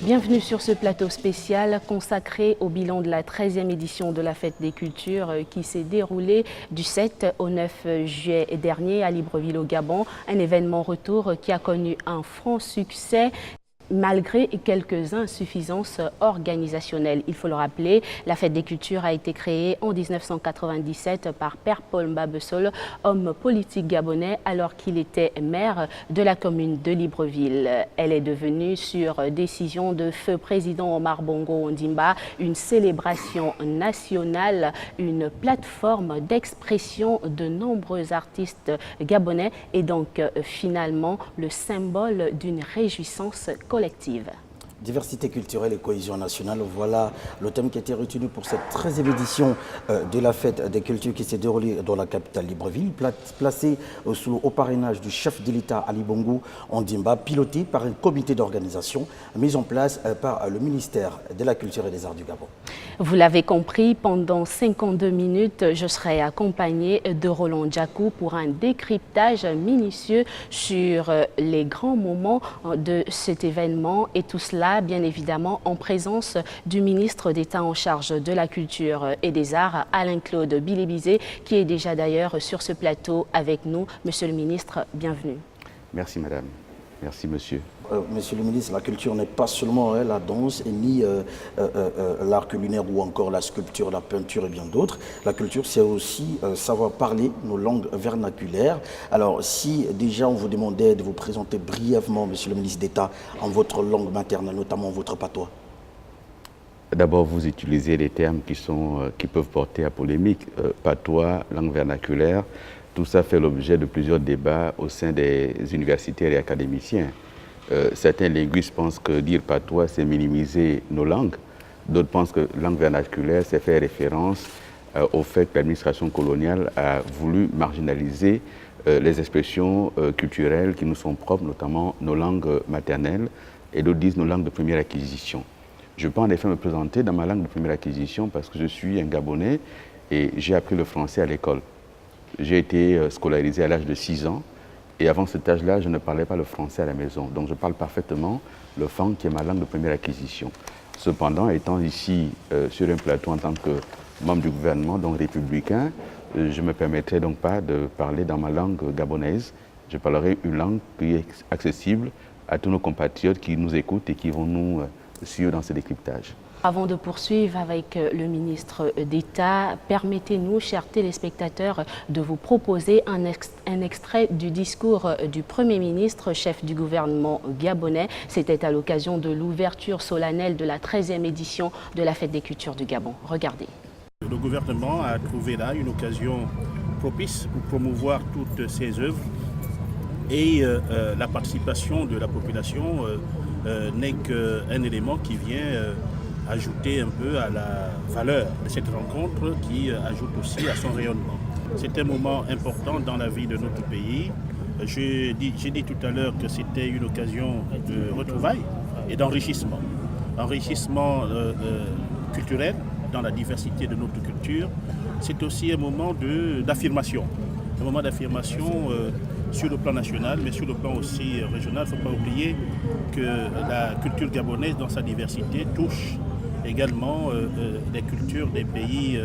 Bienvenue sur ce plateau spécial consacré au bilan de la 13e édition de la Fête des Cultures qui s'est déroulée du 7 au 9 juillet dernier à Libreville au Gabon. Un événement retour qui a connu un franc succès malgré quelques insuffisances organisationnelles. Il faut le rappeler, la Fête des Cultures a été créée en 1997 par Père Paul Mbabesole, homme politique gabonais alors qu'il était maire de la commune de Libreville. Elle est devenue, sur décision de feu président Omar Bongo Ondimba, une célébration nationale, une plateforme d'expression de nombreux artistes gabonais et donc finalement le symbole d'une réjouissance collective. Diversité culturelle et cohésion nationale, voilà le thème qui a été retenu pour cette 13e édition de la Fête des Cultures qui s'est déroulée dans la capitale Libreville, placée sous le haut parrainage du chef de l'État Ali Bongo Ondimba, piloté par un comité d'organisation mis en place par le ministère de la Culture et des Arts du Gabon. Vous l'avez compris, pendant 52 minutes, je serai accompagné de Roland Djakou pour un décryptage minutieux sur les grands moments de cet événement et tout cela, bien évidemment, en présence du ministre d'État en charge de la Culture et des Arts, Alain-Claude Bilébizé, qui est déjà d'ailleurs sur ce plateau avec nous. Monsieur le ministre, bienvenue. Merci madame. Merci monsieur. Monsieur le ministre, la culture n'est pas seulement la danse et ni l'art culinaire ou encore la sculpture, la peinture et bien d'autres. La culture, c'est aussi savoir parler nos langues vernaculaires. Alors, si déjà on vous demandait de vous présenter brièvement, monsieur le ministre d'État, en votre langue maternelle, notamment votre patois. D'abord, vous utilisez des termes qui peuvent porter à polémique. Patois, langue vernaculaire, tout ça fait l'objet de plusieurs débats au sein des universitaires et académiciens. Certains linguistes pensent que dire patois, c'est minimiser nos langues. D'autres pensent que langue vernaculaire, c'est faire référence au fait que l'administration coloniale a voulu marginaliser les expressions culturelles qui nous sont propres, notamment nos langues maternelles, et d'autres disent nos langues de première acquisition. Je peux en effet me présenter dans ma langue de première acquisition parce que je suis un Gabonais et j'ai appris le français à l'école. J'ai été scolarisé à l'âge de 6 ans. Et avant cet âge-là, je ne parlais pas le français à la maison. Donc je parle parfaitement le fang, qui est ma langue de première acquisition. Cependant, étant ici sur un plateau en tant que membre du gouvernement, donc républicain, je ne me permettrai donc pas de parler dans ma langue gabonaise. Je parlerai une langue qui est accessible à tous nos compatriotes qui nous écoutent et qui vont nous suivre dans ce décryptage. Avant de poursuivre avec le ministre d'État, permettez-nous, chers téléspectateurs, de vous proposer un extrait du discours du Premier ministre, chef du gouvernement gabonais. C'était à l'occasion de l'ouverture solennelle de la 13e édition de la Fête des Cultures du Gabon. Regardez. Le gouvernement a trouvé là une occasion propice pour promouvoir toutes ces œuvres et la participation de la population n'est qu'un élément qui vient ajouter un peu à la valeur de cette rencontre qui ajoute aussi à son rayonnement. C'est un moment important dans la vie de notre pays. J'ai dit tout à l'heure que c'était une occasion de retrouvailles et d'enrichissement. Enrichissement culturel dans la diversité de notre culture. C'est aussi un moment d'affirmation. Un moment d'affirmation sur le plan national, mais sur le plan aussi régional. Il ne faut pas oublier que la culture gabonaise, dans sa diversité, touche également des cultures des pays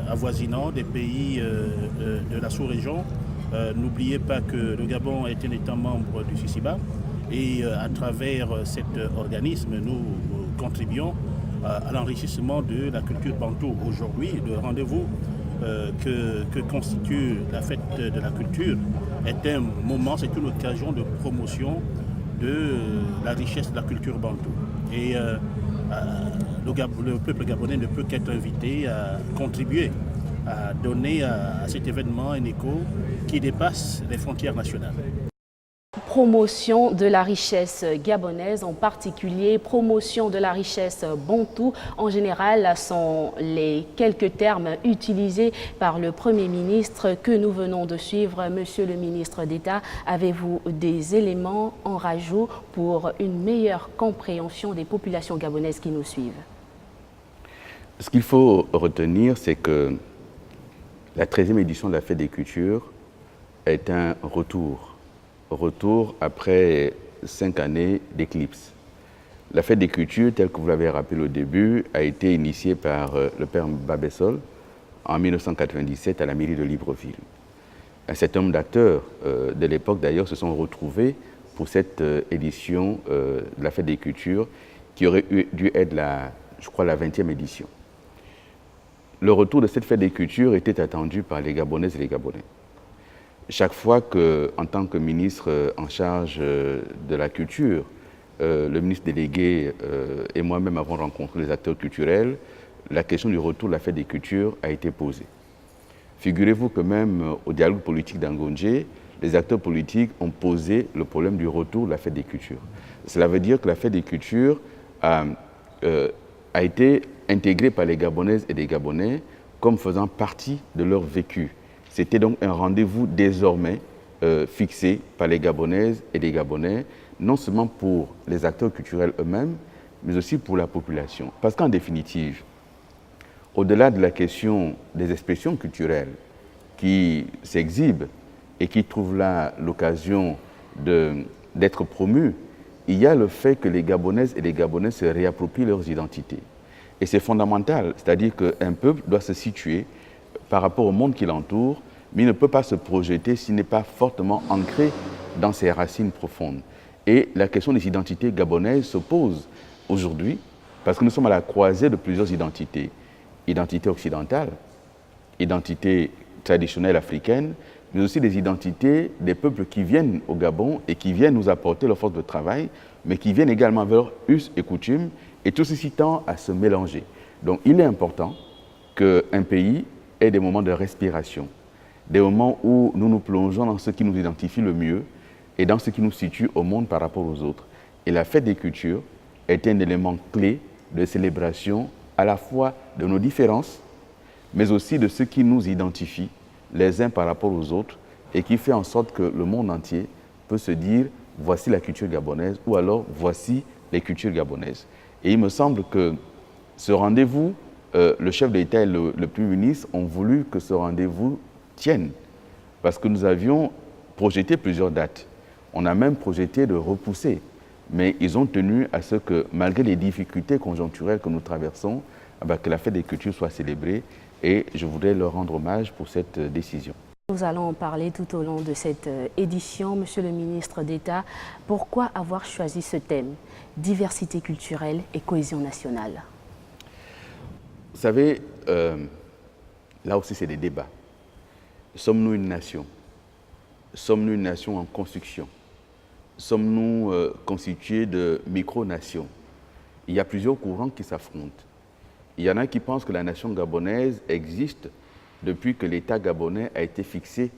avoisinants, des pays de la sous-région. N'oubliez pas que le Gabon est un État membre du FICIBA et à travers cet organisme, nous contribuons à l'enrichissement de la culture bantou. Aujourd'hui, le rendez-vous que constitue la fête de la culture est un moment, c'est une occasion de promotion de la richesse de la culture bantou. Et le peuple gabonais ne peut qu'être invité à contribuer, à donner à cet événement un écho qui dépasse les frontières nationales. Promotion de la richesse gabonaise, en particulier promotion de la richesse bantou. En général, sont les quelques termes utilisés par le Premier ministre que nous venons de suivre. Monsieur le ministre d'État, avez-vous des éléments en rajout pour une meilleure compréhension des populations gabonaises qui nous suivent? Ce qu'il faut retenir, c'est que la 13e édition de la Fête des Cultures est un retour après 5 années d'éclipse. La fête des cultures, telle que vous l'avez rappelé au début, a été initiée par le père Babessol en 1997 à la mairie de Libreville. Un certain nombre d'acteurs de l'époque, d'ailleurs, se sont retrouvés pour cette édition de la fête des cultures qui aurait dû être, je crois, la 20e édition. Le retour de cette fête des cultures était attendu par les Gabonaises et les Gabonais. Chaque fois que, en tant que ministre en charge de la culture, le ministre délégué et moi-même avons rencontré les acteurs culturels, la question du retour de la fête des cultures a été posée. Figurez-vous que même au dialogue politique d'Angondjé, les acteurs politiques ont posé le problème du retour de la fête des cultures. Cela veut dire que la fête des cultures a été intégrée par les Gabonaises et les Gabonais comme faisant partie de leur vécu. C'était donc un rendez-vous désormais fixé par les Gabonaises et les Gabonais, non seulement pour les acteurs culturels eux-mêmes, mais aussi pour la population. Parce qu'en définitive, au-delà de la question des expressions culturelles qui s'exhibent et qui trouvent là l'occasion d'être promues, il y a le fait que les Gabonaises et les Gabonais se réapproprient leurs identités. Et c'est fondamental, c'est-à-dire qu'un peuple doit se situer par rapport au monde qui l'entoure, mais il ne peut pas se projeter s'il n'est pas fortement ancré dans ses racines profondes. Et la question des identités gabonaises se pose aujourd'hui parce que nous sommes à la croisée de plusieurs identités. Identité occidentale, identité traditionnelle africaine, mais aussi des identités des peuples qui viennent au Gabon et qui viennent nous apporter leur force de travail, mais qui viennent également avec leurs us et coutumes, et tout ceci tend à se mélanger. Donc il est important qu'un pays ait des moments de respiration, des moments où nous nous plongeons dans ce qui nous identifie le mieux et dans ce qui nous situe au monde par rapport aux autres. Et la fête des cultures est un élément clé de célébration à la fois de nos différences, mais aussi de ce qui nous identifie les uns par rapport aux autres et qui fait en sorte que le monde entier peut se dire « voici la culture gabonaise » ou alors « voici les cultures gabonaises ». Et il me semble que ce rendez-vous, le chef de l'État et le Premier ministre ont voulu que ce rendez-vous tienne parce que nous avions projeté plusieurs dates. On a même projeté de repousser, mais ils ont tenu à ce que, malgré les difficultés conjoncturelles que nous traversons, que la fête des cultures soit célébrée et je voudrais leur rendre hommage pour cette décision. Nous allons en parler tout au long de cette édition. Monsieur le ministre d'État, pourquoi avoir choisi ce thème, diversité culturelle et cohésion nationale? Vous savez, là aussi c'est des débats. Sommes-nous une nation? Sommes-nous une nation en construction? Sommes-nous constitués de micro-nations? Il y a plusieurs courants qui s'affrontent. Il y en a qui pensent que la nation gabonaise existe depuis que l'État gabonais a été fixé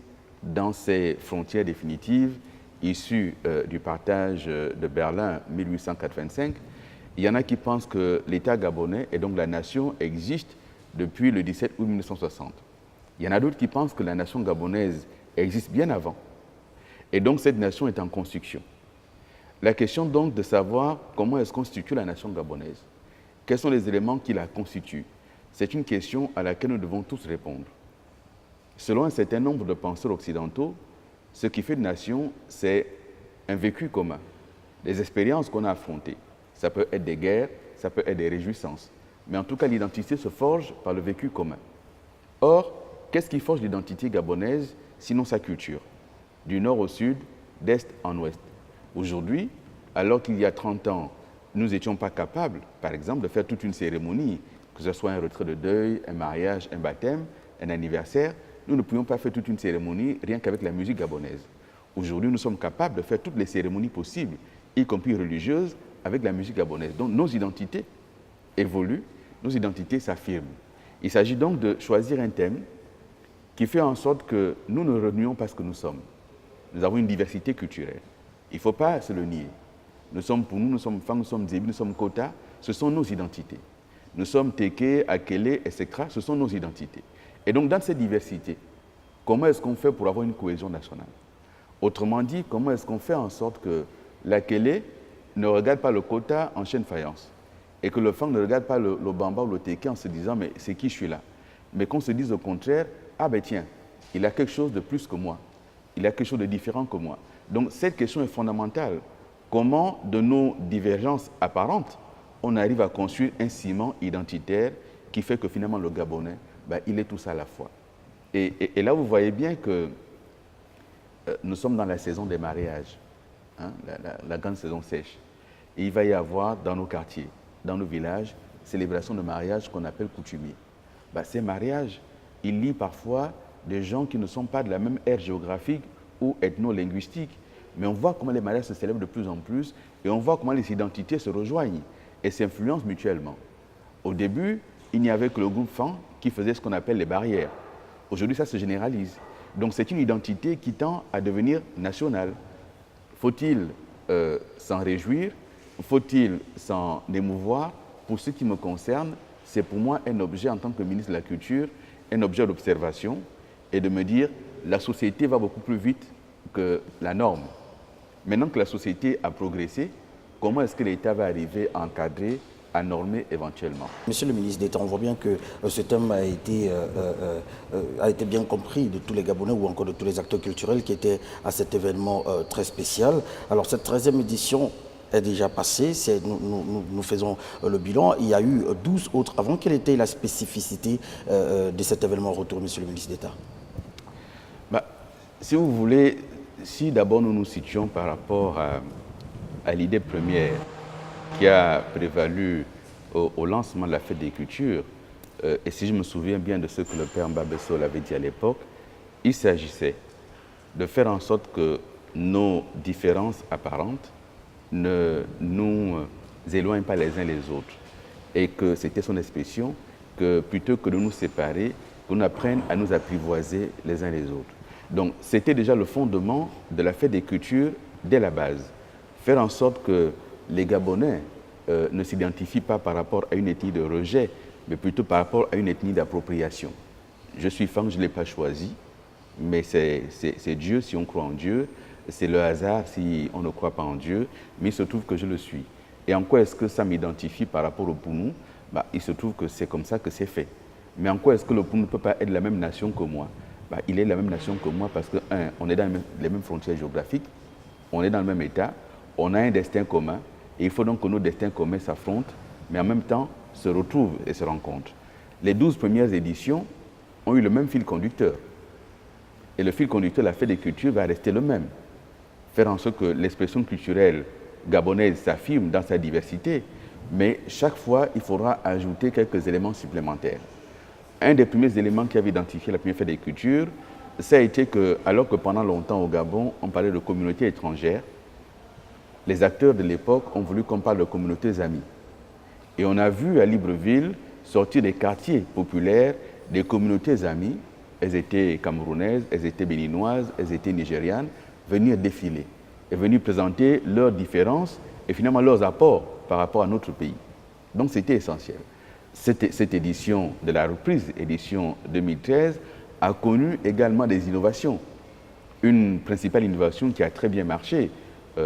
dans ses frontières définitives, issues du partage de Berlin en 1885. Il y en a qui pensent que l'État gabonais, et donc la nation, existe depuis le 17 août 1960. Il y en a d'autres qui pensent que la nation gabonaise existe bien avant. Et donc cette nation est en construction. La question donc de savoir comment est-ce constitue la nation gabonaise, quels sont les éléments qui la constituent, c'est une question à laquelle nous devons tous répondre. Selon un certain nombre de penseurs occidentaux, ce qui fait une nation, c'est un vécu commun, des expériences qu'on a affrontées. Ça peut être des guerres, ça peut être des réjouissances, mais en tout cas l'identité se forge par le vécu commun. Or, qu'est-ce qui forge l'identité gabonaise, sinon sa culture? Du nord au sud, d'est en ouest. Aujourd'hui, alors qu'il y a 30 ans, nous n'étions pas capables, par exemple, de faire toute une cérémonie, que ce soit un retrait de deuil, un mariage, un baptême, un anniversaire, nous ne pouvions pas faire toute une cérémonie rien qu'avec la musique gabonaise. Aujourd'hui, nous sommes capables de faire toutes les cérémonies possibles, y compris religieuses, avec la musique gabonaise. Donc nos identités évoluent, nos identités s'affirment. Il s'agit donc de choisir un thème qui fait en sorte que nous ne renions pas ce que nous sommes. Nous avons une diversité culturelle. Il ne faut pas se le nier. Nous sommes pour nous sommes Fang, nous sommes Zébi, nous sommes Kota, ce sont nos identités. Nous sommes Teke, Akele, etc. Ce sont nos identités. Et donc dans cette diversité, comment est-ce qu'on fait pour avoir une cohésion nationale? Autrement dit, comment est-ce qu'on fait en sorte que l'Akele ne regarde pas le Kota en chaîne faïence et que le Fang ne regarde pas le Bamba ou le Teke en se disant mais c'est qui je suis là? Mais qu'on se dise au contraire, ah ben tiens, il a quelque chose de plus que moi, il a quelque chose de différent que moi. Donc cette question est fondamentale comment de nos divergences apparentes, on arrive à construire un ciment identitaire qui fait que finalement le Gabonais, il est tout ça à la fois. Et là, vous voyez bien que nous sommes dans la saison des mariages, hein, la grande saison sèche. Et il va y avoir dans nos quartiers, dans nos villages, célébration de mariage qu'on appelle coutumier. Ces mariages, ils lient parfois des gens qui ne sont pas de la même ère géographique ou ethno-linguistique. Mais on voit comment les mariages se célèbrent de plus en plus et on voit comment les identités se rejoignent et s'influencent mutuellement. Au début, il n'y avait que le groupe FAN qui faisait ce qu'on appelle les barrières. Aujourd'hui, ça se généralise. Donc c'est une identité qui tend à devenir nationale. Faut-il s'en réjouir? Faut-il s'en émouvoir? Pour ce qui me concerne, c'est pour moi un objet en tant que ministre de la Culture, un objet d'observation et de me dire la société va beaucoup plus vite que la norme. Maintenant que la société a progressé, comment est-ce que l'État va arriver à encadrer, à normer éventuellement? Monsieur le ministre d'État, on voit bien que ce thème a été bien compris de tous les Gabonais ou encore de tous les acteurs culturels qui étaient à cet événement très spécial. Alors cette 13e édition est déjà passée, nous faisons le bilan. Il y a eu 12 autres avant. Quelle était la spécificité de cet événement retour, monsieur le ministre d'État? Si vous voulez, si d'abord nous nous situons par rapport à l'idée première qui a prévalu au lancement de la Fête des Cultures, et si je me souviens bien de ce que le père Mbabesso avait dit à l'époque, il s'agissait de faire en sorte que nos différences apparentes ne nous éloignent pas les uns les autres. Et que c'était son expression, que plutôt que de nous séparer, qu'on apprenne à nous apprivoiser les uns les autres. Donc c'était déjà le fondement de la Fête des Cultures dès la base. Faire en sorte que les Gabonais ne s'identifient pas par rapport à une ethnie de rejet, mais plutôt par rapport à une ethnie d'appropriation. Je suis fan, je ne l'ai pas choisi, mais c'est Dieu si on croit en Dieu, c'est le hasard si on ne croit pas en Dieu, mais il se trouve que je le suis. Et en quoi est-ce que ça m'identifie par rapport au Pounou? Il se trouve que c'est comme ça que c'est fait. Mais en quoi est-ce que le Pounou ne peut pas être de la même nation que moi? Il est de la même nation que moi parce que, on est dans les mêmes frontières géographiques, on est dans le même État, on a un destin commun, et il faut donc que nos destins communs s'affrontent, mais en même temps se retrouvent et se rencontrent. Les 12 premières éditions ont eu le même fil conducteur. Et le fil conducteur de la Fête des Cultures va rester le même. Faire en sorte que l'expression culturelle gabonaise s'affirme dans sa diversité, mais chaque fois, il faudra ajouter quelques éléments supplémentaires. Un des premiers éléments qui avait identifié la première Fête des Cultures, ça a été que, alors que pendant longtemps au Gabon, on parlait de communautés étrangères, les acteurs de l'époque ont voulu qu'on parle de communautés amies. Et on a vu à Libreville sortir des quartiers populaires, des communautés amies, elles étaient camerounaises, elles étaient béninoises, elles étaient nigérianes, venir défiler et venir présenter leurs différences et finalement leurs apports par rapport à notre pays. Donc c'était essentiel. Cette édition de la reprise, édition 2013, a connu également des innovations. Une principale innovation qui a très bien marché,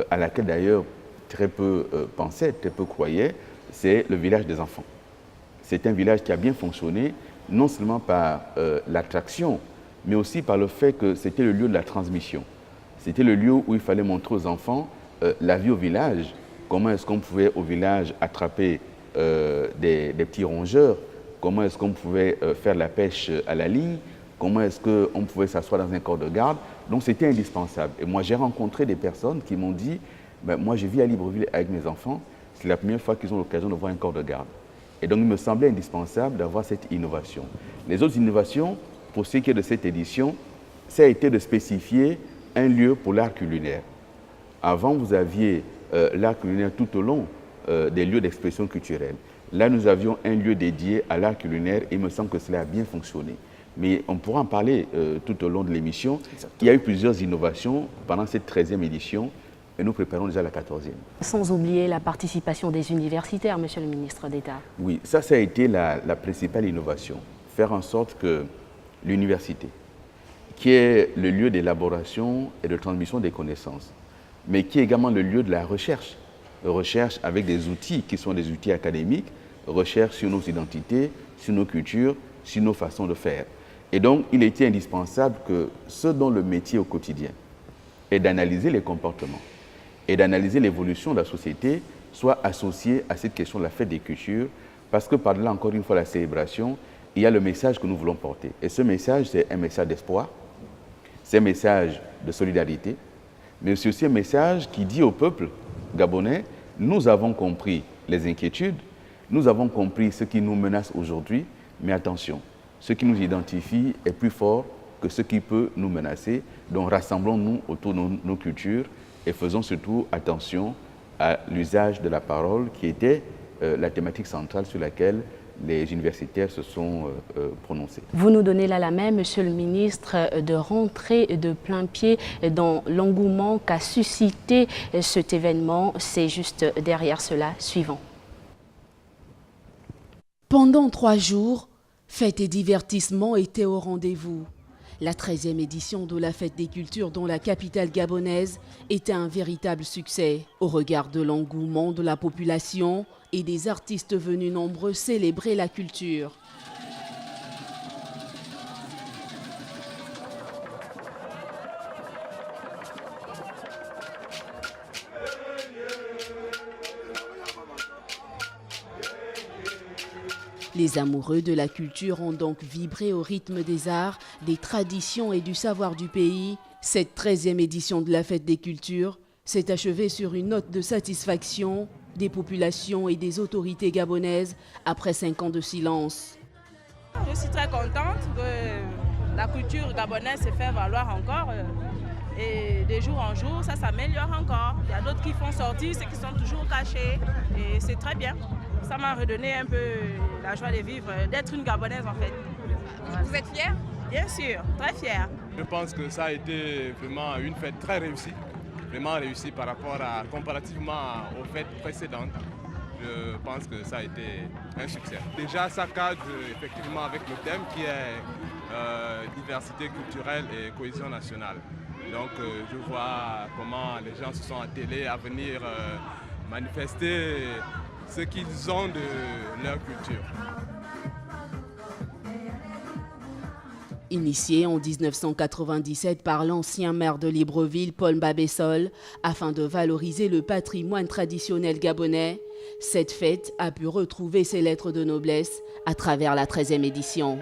à laquelle d'ailleurs très peu pensaient, très peu croyaient, c'est le village des enfants. C'est un village qui a bien fonctionné, non seulement par l'attraction, mais aussi par le fait que c'était le lieu de la transmission. C'était le lieu où il fallait montrer aux enfants la vie au village, comment est-ce qu'on pouvait au village attraper des petits rongeurs, comment est-ce qu'on pouvait faire la pêche à la ligne, comment est-ce qu'on pouvait s'asseoir dans un corps de garde. Donc c'était indispensable. Et moi j'ai rencontré des personnes qui m'ont dit, moi je vis à Libreville avec mes enfants, c'est la première fois qu'ils ont l'occasion de voir un corps de garde. Et donc il me semblait indispensable d'avoir cette innovation. Les autres innovations, pour ce qui est de cette édition, ça a été de spécifier un lieu pour l'art culinaire. Avant, vous aviez l'art culinaire tout au long des lieux d'expression culturelle. Là, nous avions un lieu dédié à l'art culinaire et il me semble que cela a bien fonctionné. Mais on pourra en parler tout au long de l'émission. Il y a eu plusieurs innovations pendant cette 13e édition et nous préparons déjà la 14e. Sans oublier la participation des universitaires, monsieur le ministre d'État. Oui, ça a été la principale innovation. Faire en sorte que l'université, qui est le lieu d'élaboration et de transmission des connaissances, mais qui est également le lieu de la recherche avec des outils qui sont des outils académiques, recherche sur nos identités, sur nos cultures, sur nos façons de faire. Et donc, il était indispensable que ce dont le métier au quotidien est d'analyser les comportements et d'analyser l'évolution de la société soit associée à cette question de la fête des cultures, parce que par-delà, encore une fois, la célébration, il y a le message que nous voulons porter. Et ce message, c'est un message d'espoir, c'est un message de solidarité, mais c'est aussi un message qui dit au peuple gabonais, nous avons compris les inquiétudes, nous avons compris ce qui nous menace aujourd'hui, mais attention, ce qui nous identifie est plus fort que ce qui peut nous menacer. Donc rassemblons-nous autour de nos cultures et faisons surtout attention à l'usage de la parole qui était la thématique centrale sur laquelle les universitaires se sont prononcés. Vous nous donnez là la main, Monsieur le ministre, de rentrer de plein pied dans l'engouement qu'a suscité cet événement. C'est juste derrière cela, suivant. Pendant 3 jours, fêtes et divertissements étaient au rendez-vous. La 13e édition de la Fête des Cultures dans la capitale gabonaise était un véritable succès. Au regard de l'engouement de la population et des artistes venus nombreux célébrer la culture. Les amoureux de la culture ont donc vibré au rythme des arts, des traditions et du savoir du pays. Cette 13e édition de la Fête des Cultures s'est achevée sur une note de satisfaction des populations et des autorités gabonaises après 5 ans de silence. Je suis très contente que la culture gabonaise se fait valoir encore. Et de jour en jour, ça s'améliore encore. Il y a d'autres qui font sortir, ceux qui sont toujours cachés. Et c'est très bien. Ça m'a redonné un peu la joie de vivre, d'être une Gabonaise en fait. Vous êtes fière? Bien sûr, très fière. Je pense que ça a été vraiment une fête très réussie. Vraiment réussie par rapport à, comparativement aux fêtes précédentes. Je pense que ça a été un succès. Déjà, ça cadre effectivement avec le thème qui est diversité culturelle et cohésion nationale. Donc je vois comment les gens se sont attelés à venir manifester ce qu'ils ont de leur culture. Initié en 1997 par l'ancien maire de Libreville, Paul Mbabessol, afin de valoriser le patrimoine traditionnel gabonais, cette fête a pu retrouver ses lettres de noblesse à travers la 13e édition.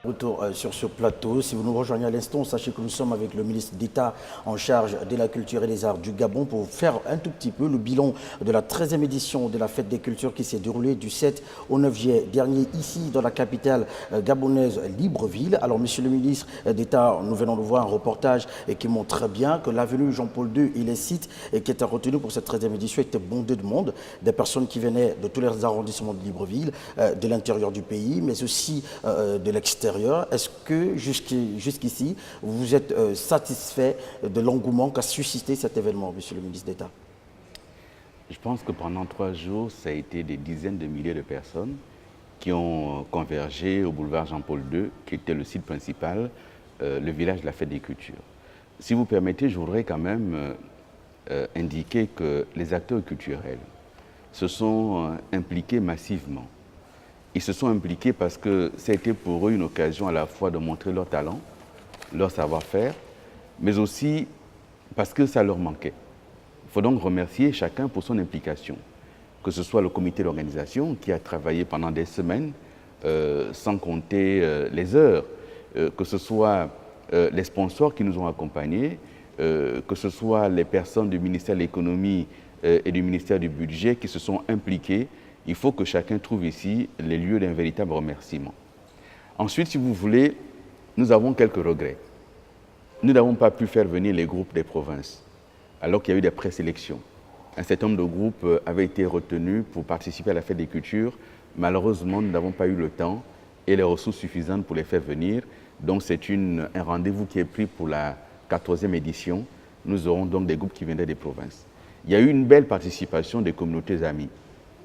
Retour sur ce plateau. Si vous nous rejoignez à l'instant, sachez que nous sommes avec le ministre d'État en charge de la culture et des arts du Gabon pour faire un tout petit peu le bilan de la 13e édition de la Fête des Cultures qui s'est déroulée du 7 au 9 juillet dernier ici dans la capitale gabonaise Libreville. Alors monsieur le ministre d'État, nous venons de voir un reportage qui montre très bien que l'avenue Jean-Paul II et les sites qui étaient retenus pour cette 13e édition étaient bondés de monde, des personnes qui venaient de tous les arrondissements de Libreville, de l'intérieur du pays, mais aussi de l'extérieur. Est-ce que jusqu'ici, vous êtes satisfait de l'engouement qu'a suscité cet événement, monsieur le ministre d'État? Je pense que pendant 3 jours, ça a été des dizaines de milliers de personnes qui ont convergé au boulevard Jean-Paul II, qui était le site principal, le village de la Fête des Cultures. Si vous permettez, je voudrais quand même indiquer que les acteurs culturels se sont impliqués massivement. Ils se sont impliqués parce que c'était pour eux une occasion à la fois de montrer leur talent, leur savoir-faire, mais aussi parce que ça leur manquait. Il faut donc remercier chacun pour son implication, que ce soit le comité d'organisation qui a travaillé pendant des semaines, sans compter les heures, que ce soit les sponsors qui nous ont accompagnés, que ce soit les personnes du ministère de l'économie et du ministère du budget qui se sont impliqués. Il faut que chacun trouve ici les lieux d'un véritable remerciement. Ensuite, si vous voulez, nous avons quelques regrets. Nous n'avons pas pu faire venir les groupes des provinces, alors qu'il y a eu des présélections. Un certain nombre de groupes avaient été retenus pour participer à la Fête des Cultures. Malheureusement, nous n'avons pas eu le temps et les ressources suffisantes pour les faire venir. Donc c'est un rendez-vous qui est pris pour la 14e édition. Nous aurons donc des groupes qui viendraient des provinces. Il y a eu une belle participation des communautés amies.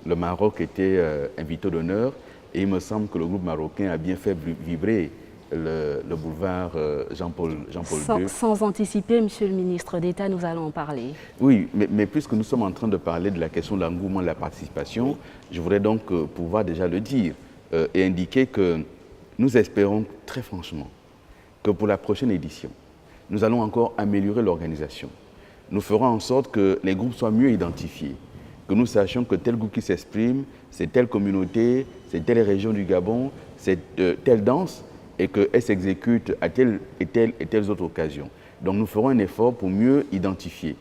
Le Maroc était invité d'honneur et il me semble que le groupe marocain a bien fait vibrer le boulevard Jean-Paul II. Sans anticiper, Monsieur le ministre d'État, nous allons en parler. Oui, mais puisque nous sommes en train de parler de la question de l'engouement, de la participation, je voudrais donc pouvoir déjà le dire et indiquer que nous espérons très franchement que pour la prochaine édition, nous allons encore améliorer l'organisation. Nous ferons en sorte que les groupes soient mieux identifiés, que nous sachions que tel groupe qui s'exprime, c'est telle communauté, c'est telle région du Gabon, c'est telle danse, et qu'elle s'exécute à telle et telles autres occasions. Donc nous ferons un effort pour mieux identifier.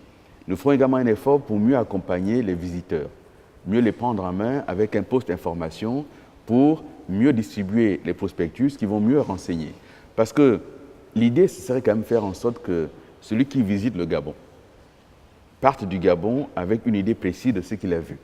Nous ferons également un effort pour mieux accompagner les visiteurs, mieux les prendre en main avec un poste d'information pour mieux distribuer les prospectus qui vont mieux renseigner. Parce que l'idée, ce serait quand même faire en sorte que celui qui visite le Gabon parte du Gabon avec une idée précise de ce qu'il a vu.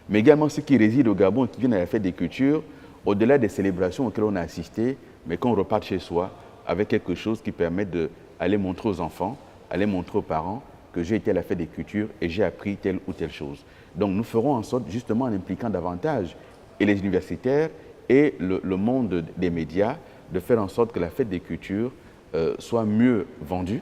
Mais également ceux qui résident au Gabon et qui viennent à la fête des cultures, au-delà des célébrations auxquelles on a assisté, mais qu'on reparte chez soi avec quelque chose qui permet d'aller montrer aux enfants, aller montrer aux parents que j'ai été à la fête des cultures et j'ai appris telle ou telle chose. Donc nous ferons en sorte, justement en impliquant davantage et les universitaires et le monde des médias, de faire en sorte que la fête des cultures soit mieux vendue,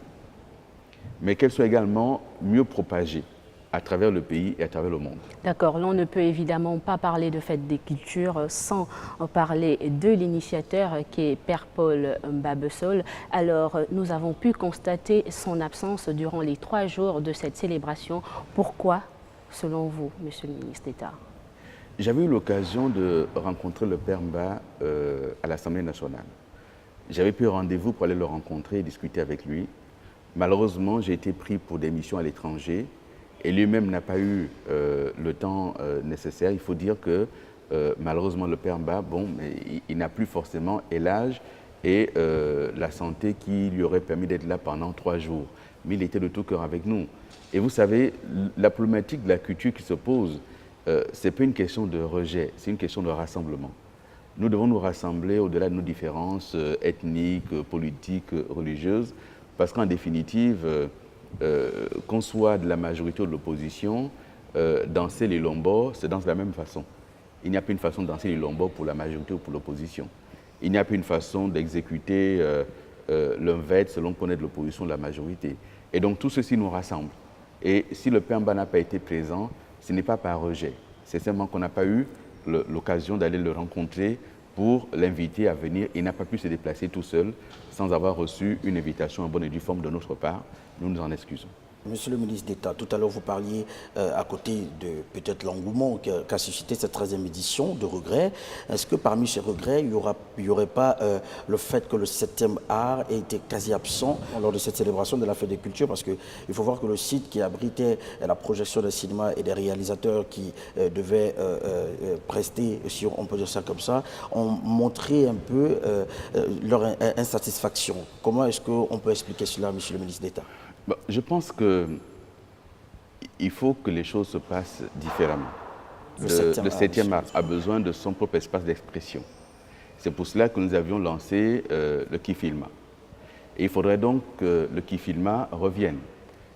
mais qu'elle soit également mieux propagée à travers le pays et à travers le monde. D'accord, l'on ne peut évidemment pas parler de fête des cultures sans parler de l'initiateur qui est Père Paul Mbabesol. Alors, nous avons pu constater son absence durant les 3 jours de cette célébration. Pourquoi, selon vous, Monsieur le ministre d'État? J'avais eu l'occasion de rencontrer le Père Mba à l'Assemblée nationale. J'avais pris rendez-vous pour aller le rencontrer et discuter avec lui. Malheureusement, j'ai été pris pour des missions à l'étranger et lui-même n'a pas eu le temps nécessaire. Il faut dire que malheureusement, le Père Mba, bon, il n'a plus forcément l'âge et la santé qui lui aurait permis d'être là pendant 3 jours. Mais il était de tout cœur avec nous. Et vous savez, la problématique de la culture qui se pose, ce n'est pas une question de rejet, c'est une question de rassemblement. Nous devons nous rassembler au-delà de nos différences ethniques, politiques, religieuses, parce qu'en définitive, qu'on soit de la majorité ou de l'opposition, danser les lombos, c'est danser de la même façon. Il n'y a pas une façon de danser les lombos pour la majorité ou pour l'opposition. Il n'y a pas une façon d'exécuter le mvet selon qu'on est de l'opposition ou de la majorité. Et donc tout ceci nous rassemble. Et si le Père Mba n'a pas été présent, ce n'est pas par rejet. C'est simplement qu'on n'a pas eu l'occasion d'aller le rencontrer pour l'inviter à venir. Il n'a pas pu se déplacer tout seul sans avoir reçu une invitation en bonne et due forme de notre part. Nous nous en excusons. Monsieur le ministre d'État, tout à l'heure vous parliez à côté de peut-être l'engouement qu'a suscité cette 13e édition de regrets. Est-ce que parmi ces regrets, il n'y aurait pas le fait que le 7e art ait été quasi absent lors de cette célébration de la fête des cultures? Parce qu'il faut voir que le site qui abritait la projection des cinémas et des réalisateurs qui devaient prester, si on peut dire ça comme ça, ont montré un peu leur insatisfaction. Comment est-ce qu'on peut expliquer cela, monsieur le ministre d'État? Bon, je pense qu'il faut que les choses se passent différemment. Le 7e art a besoin de son propre espace d'expression. C'est pour cela que nous avions lancé le Kifilma. Et il faudrait donc que le Kifilma revienne.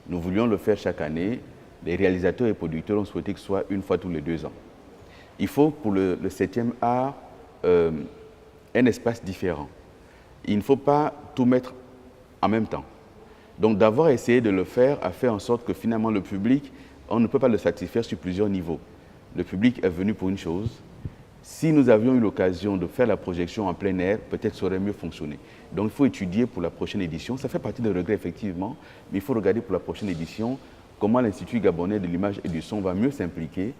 Nous voulions le faire chaque année. Les réalisateurs et producteurs ont souhaité que ce soit une fois tous les 2 ans. Il faut pour le 7e art un espace différent. Il ne faut pas tout mettre en même temps. Donc d'avoir essayé de le faire a fait en sorte que finalement le public, on ne peut pas le satisfaire sur plusieurs niveaux. Le public est venu pour une chose. Si nous avions eu l'occasion de faire la projection en plein air, peut-être ça aurait mieux fonctionné. Donc il faut étudier pour la prochaine édition. Ça fait partie des regrets effectivement, mais il faut regarder pour la prochaine édition comment l'Institut gabonais de l'image et du son va mieux s'impliquer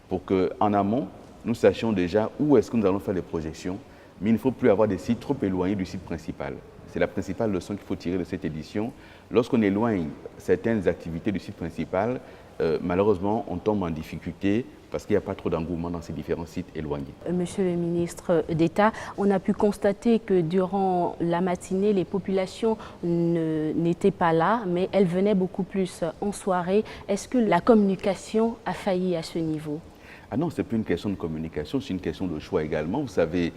pour qu'en amont, nous sachions déjà où est-ce que nous allons faire les projections, mais il ne faut plus avoir des sites trop éloignés du site principal. C'est la principale leçon qu'il faut tirer de cette édition. Lorsqu'on éloigne certaines activités du site principal, malheureusement, on tombe en difficulté parce qu'il n'y a pas trop d'engouement dans ces différents sites éloignés. Monsieur le ministre d'État, on a pu constater que durant la matinée, les populations n'étaient pas là, mais elles venaient beaucoup plus en soirée. Est-ce que la communication a failli à ce niveau? Ah non, ce n'est plus une question de communication, c'est une question de choix également. Vous savez,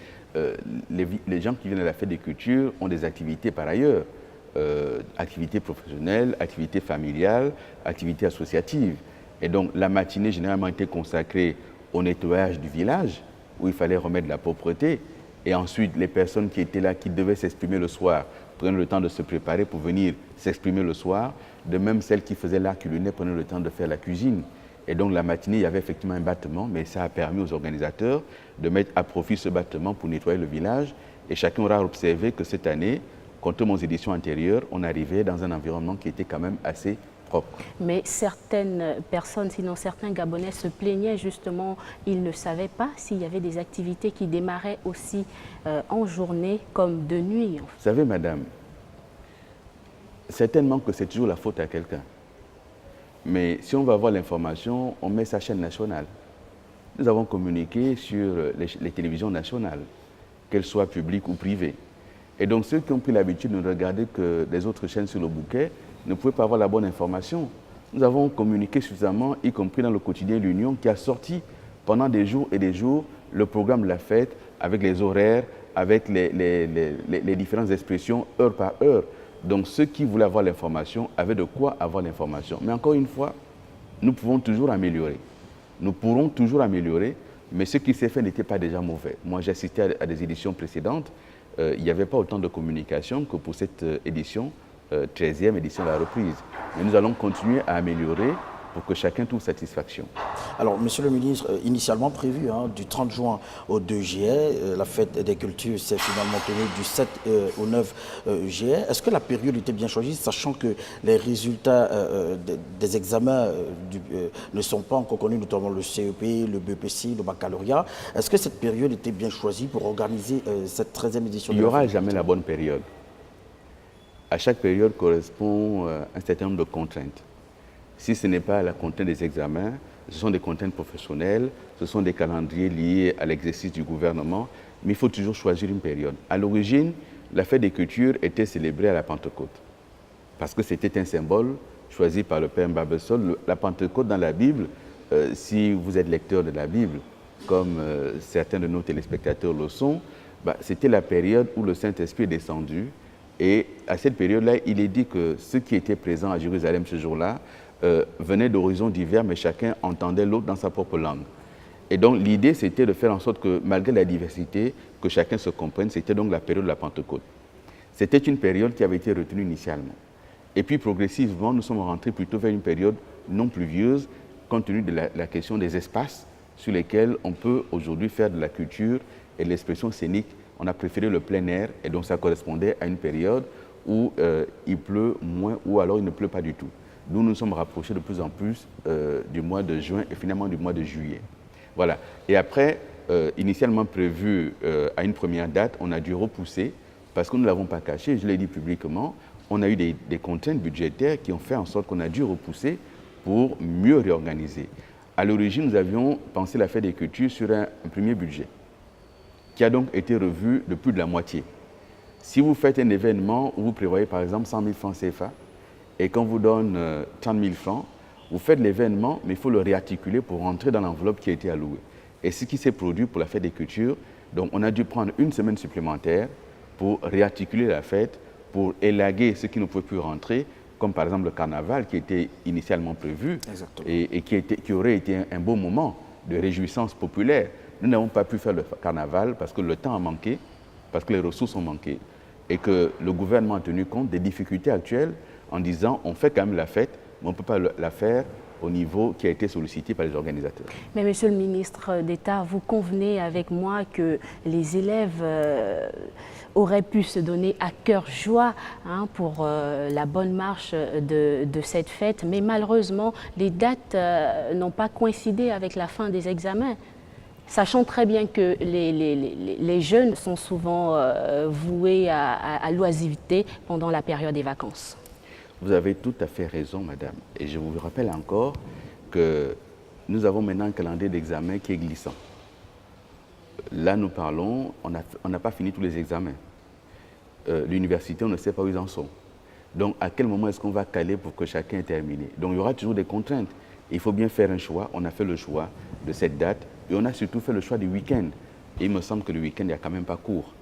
les gens qui viennent à la fête des cultures ont des activités par ailleurs, activités professionnelles, activités familiales, activités associatives. Et donc la matinée généralement était consacrée au nettoyage du village, où il fallait remettre la propreté. Et ensuite, les personnes qui étaient là, qui devaient s'exprimer le soir, prenaient le temps de se préparer pour venir s'exprimer le soir. De même, celles qui faisaient l'art culinaire prenaient le temps de faire la cuisine. Et donc, la matinée, il y avait effectivement un battement, mais ça a permis aux organisateurs de mettre à profit ce battement pour nettoyer le village. Et chacun aura observé que cette année, contrairement aux éditions antérieures, on arrivait dans un environnement qui était quand même assez propre. Mais certaines personnes, sinon certains Gabonais, se plaignaient justement, ils ne savaient pas s'il y avait des activités qui démarraient aussi en journée comme de nuit. Vous savez, madame, certainement que c'est toujours la faute à quelqu'un. Mais si on va avoir l'information, on met sa chaîne nationale. Nous avons communiqué sur les télévisions nationales, qu'elles soient publiques ou privées. Et donc ceux qui ont pris l'habitude de ne regarder que les autres chaînes sur le bouquet ne pouvaient pas avoir la bonne information. Nous avons communiqué suffisamment, y compris dans le quotidien L'Union, qui a sorti pendant des jours et des jours le programme de la fête, avec les horaires, avec les différentes expressions, heure par heure. Donc ceux qui voulaient avoir l'information avaient de quoi avoir l'information. Mais encore une fois, nous pouvons toujours améliorer. Nous pourrons toujours améliorer, mais ce qui s'est fait n'était pas déjà mauvais. Moi, j'ai assisté à des éditions précédentes. Il n'y avait pas autant de communication que pour cette édition, 13e édition de la reprise. Mais nous allons continuer à améliorer pour que chacun trouve satisfaction. Alors, Monsieur le ministre, initialement prévu du 30 juin au 2 juillet, la fête des cultures s'est finalement tenue du 7 au 9 juillet. Est-ce que la période était bien choisie, sachant que les résultats des examens ne sont pas encore connus, notamment le CEP, le BEPC, le baccalauréat? Est-ce que cette période était bien choisie pour organiser cette 13e édition? Il n'y aura jamais la bonne période. À chaque période correspond un certain nombre de contraintes. Si ce n'est pas la contrainte des examens, ce sont des contraintes professionnelles, ce sont des calendriers liés à l'exercice du gouvernement, mais il faut toujours choisir une période. À l'origine, la fête des cultures était célébrée à la Pentecôte, parce que c'était un symbole choisi par le Père Mbabesol. La Pentecôte dans la Bible, si vous êtes lecteur de la Bible, comme certains de nos téléspectateurs le sont, c'était la période où le Saint-Esprit est descendu. Et à cette période-là, il est dit que ceux qui étaient présents à Jérusalem ce jour-là venaient d'horizons divers, mais chacun entendait l'autre dans sa propre langue. Et donc l'idée, c'était de faire en sorte que, malgré la diversité, que chacun se comprenne. C'était donc la période de la Pentecôte. C'était une période qui avait été retenue initialement. Et puis progressivement, nous sommes rentrés plutôt vers une période non pluvieuse, compte tenu de la question des espaces sur lesquels on peut aujourd'hui faire de la culture et de l'expression scénique. On a préféré le plein air, et donc ça correspondait à une période où il pleut moins ou alors il ne pleut pas du tout. Nous nous sommes rapprochés de plus en plus du mois de juin et finalement du mois de juillet. Voilà. Et après, initialement prévu à une première date, on a dû repousser parce que nous ne l'avons pas caché, je l'ai dit publiquement, on a eu des contraintes budgétaires qui ont fait en sorte qu'on a dû repousser pour mieux réorganiser. À l'origine, nous avions pensé la fête des cultures sur un premier budget qui a donc été revu de plus de la moitié. Si vous faites un événement où vous prévoyez par exemple 100 000 francs CFA et qu'on vous donne 30 000 francs, vous faites l'événement, mais il faut le réarticuler pour rentrer dans l'enveloppe qui a été allouée. Et ce qui s'est produit pour la fête des cultures, donc on a dû prendre une semaine supplémentaire pour réarticuler la fête, pour élaguer ce qui ne pouvait plus rentrer, comme par exemple le carnaval qui était initialement prévu et qui aurait été un beau moment de réjouissance populaire. Nous n'avons pas pu faire le carnaval parce que le temps a manqué, parce que les ressources ont manqué et que le gouvernement a tenu compte des difficultés actuelles en disant on fait quand même la fête, mais on ne peut pas la faire au niveau qui a été sollicité par les organisateurs. Mais Monsieur le ministre d'État, vous convenez avec moi que les élèves auraient pu se donner à cœur joie pour la bonne marche de cette fête, mais malheureusement, les dates n'ont pas coïncidé avec la fin des examens. Sachant très bien que les jeunes sont souvent voués à l'oisiveté pendant la période des vacances. Vous avez tout à fait raison, madame. Et je vous rappelle encore que nous avons maintenant un calendrier d'examen qui est glissant. Là, nous parlons, on n'a pas fini tous les examens. L'université, on ne sait pas où ils en sont. Donc, à quel moment est-ce qu'on va caler pour que chacun ait terminé? Donc, il y aura toujours des contraintes. Il faut bien faire un choix. On a fait le choix de cette date et on a surtout fait le choix du week-end. Et il me semble que le week-end n'est quand même pas court.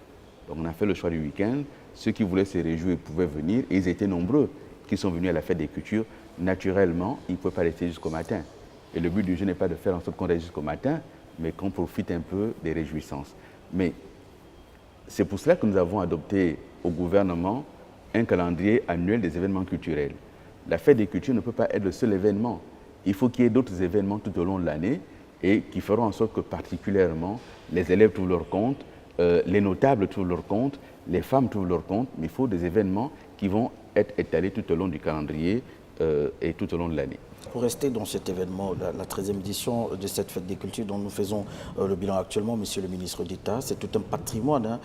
Donc, on a fait le choix du week-end. Ceux qui voulaient se réjouir pouvaient venir et ils étaient nombreux qui sont venus à la fête des cultures. Naturellement, ils ne pouvaient pas rester jusqu'au matin. Et le but du jeu n'est pas de faire en sorte qu'on reste jusqu'au matin, mais qu'on profite un peu des réjouissances. Mais C'est pour cela que nous avons adopté au gouvernement un calendrier annuel des événements culturels. La fête des cultures ne peut pas être le seul événement. Il faut qu'il y ait d'autres événements tout au long de l'année et qui feront en sorte que particulièrement les élèves trouvent leur compte, les notables trouvent leur compte, les femmes trouvent leur compte, mais il faut des événements qui vont être étalés tout au long du calendrier et tout au long de l'année. Pour rester dans cet événement, la 13e édition de cette fête des cultures dont nous faisons le bilan actuellement, Monsieur le ministre d'État, c'est tout un patrimoine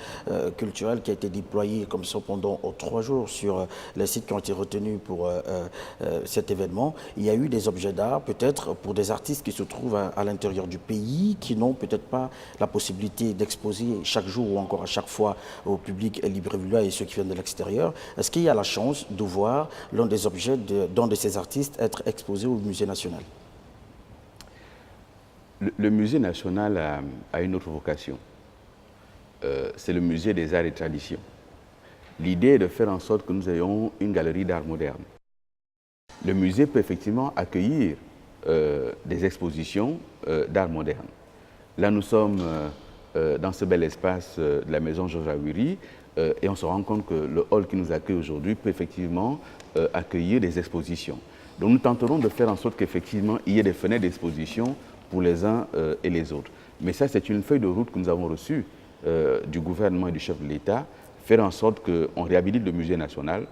culturel qui a été déployé comme ça pendant 3 jours sur les sites qui ont été retenus pour cet événement. Il y a eu des objets d'art, peut-être pour des artistes qui se trouvent à l'intérieur du pays, qui n'ont peut-être pas la possibilité d'exposer chaque jour ou encore à chaque fois au public librevillois et ceux qui viennent de l'extérieur. Est-ce qu'il y a la chance de voir l'un des objets d'un de ces artistes être exposé au Musée national? Le Musée national a une autre vocation. C'est le Musée des arts et traditions. L'idée est de faire en sorte que nous ayons une galerie d'art moderne. Le musée peut effectivement accueillir des expositions d'art moderne. Là, nous sommes dans ce bel espace de la maison Georges Awiri et on se rend compte que le hall qui nous accueille aujourd'hui peut effectivement accueillir des expositions. Donc nous tenterons de faire en sorte qu'effectivement il y ait des fenêtres d'exposition pour les uns et les autres. Mais ça, c'est une feuille de route que nous avons reçue du gouvernement et du chef de l'État, faire en sorte qu'on réhabilite le musée national,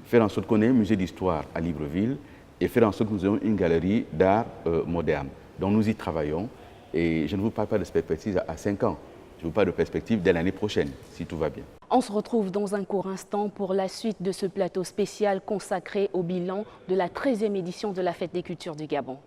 faire en sorte qu'on ait un musée d'histoire à Libreville et faire en sorte que nous ayons une galerie d'art moderne. Donc nous y travaillons et je ne vous parle pas de perspective à 5 ans, je vous parle de perspective dès l'année prochaine, si tout va bien. On se retrouve dans un court instant pour la suite de ce plateau spécial consacré au bilan de la 13e édition de la Fête des Cultures du Gabon.